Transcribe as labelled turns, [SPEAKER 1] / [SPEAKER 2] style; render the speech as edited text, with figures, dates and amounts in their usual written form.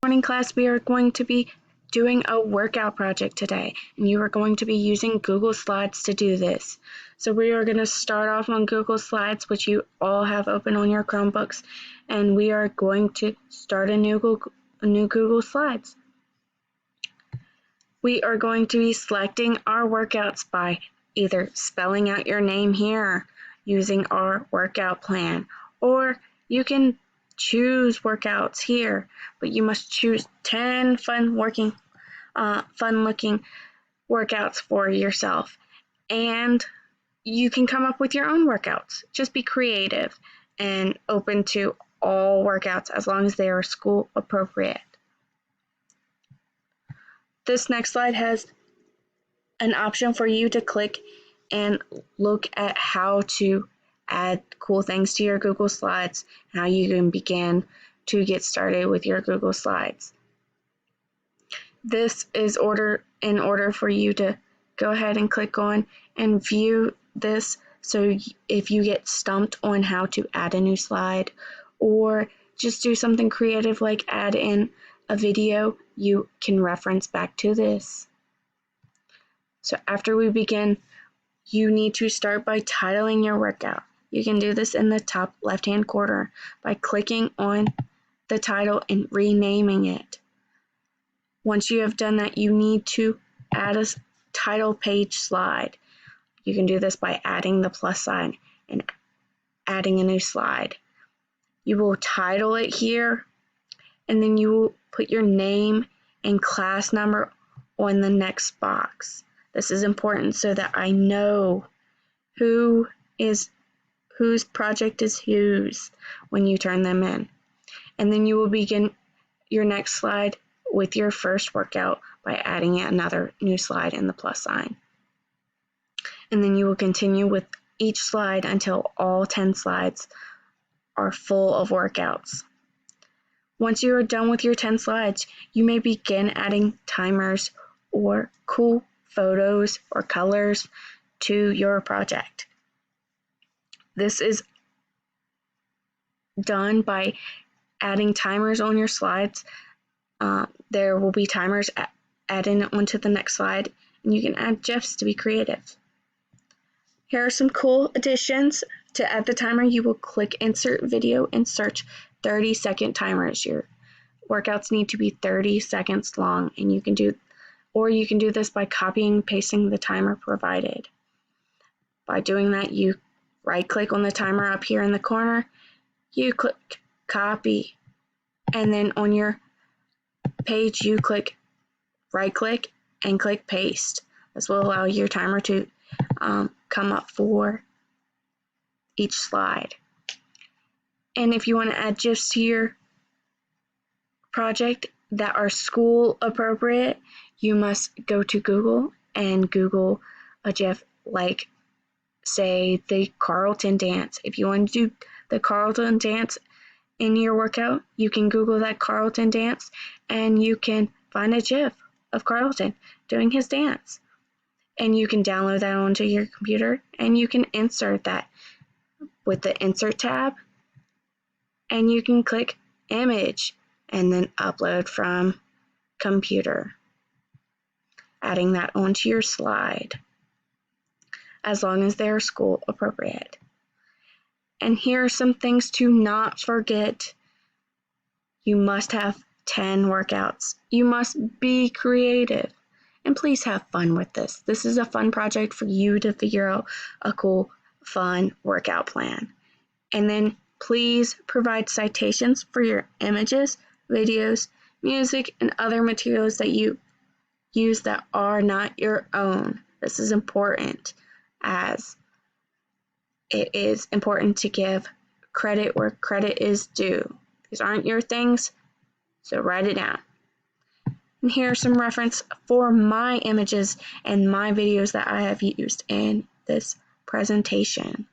[SPEAKER 1] Morning class, we are going to be doing a workout project today, and you are going to be using Google Slides to do this. So we are going to start off on Google Slides, which you all have open on your Chromebooks, and we are going to start a new Google Slides. We are going to be selecting our workouts by either spelling out your name here using our workout plan, or you can choose workouts here, but you must choose 10 fun-looking workouts for yourself, and you can come up with your own workouts. Just be creative and open to all workouts as long as they are school appropriate. This next slide has an option for you to click and look at how to add cool things to your Google Slides, how you can begin to get started with your Google Slides. This is in order for you to go ahead and click on and view this, so if you get stumped on how to add a new slide or just do something creative like add in a video, you can reference back to this. So after we begin, you need to start by titling your workout. You can do this in the top left-hand corner by clicking on the title and renaming it. Once you have done that, you need to add a title page slide. You can do this by adding the plus sign and adding a new slide. You will title it here, and then you will put your name and class number on the next box. This is important so that I know whose project is whose when you turn them in. And then you will begin your next slide with your first workout by adding another new slide in the plus sign. And then you will continue with each slide until all 10 slides are full of workouts. Once you are done with your 10 slides, you may begin adding timers or cool photos or colors to your project. This is done by adding timers on your slides. There will be timers added onto the next slide, and you can add GIFs to be creative. Here are some cool additions. To add the timer, you will click Insert Video and search 30-second timers. Your workouts need to be 30 seconds long, and you can do this by copying and pasting the timer provided. By doing that, you right-click on the timer up here in the corner, you click Copy, and then on your page you click right-click and click Paste. This will allow your timer to come up for each slide. And if you want to add GIFs to your project that are school appropriate, you must go to Google and Google a GIF like, say, the Carlton dance. If you want to do the Carlton dance in your workout, you can Google that Carlton dance and you can find a GIF of Carlton doing his dance. And you can download that onto your computer and you can insert that with the Insert tab, and you can click Image and then Upload from Computer, adding that onto your slide as long as they're school appropriate. And here are some things to not forget. You must have 10 workouts. You must be creative. And please have fun with this. This is a fun project for you to figure out a cool, fun workout plan. And then please provide citations for your images, videos, music, and other materials that you use that are not your own. This is important, as it is important to give credit where credit is due. These aren't your things, so write it down. And here are some reference for my images and my videos that I have used in this presentation.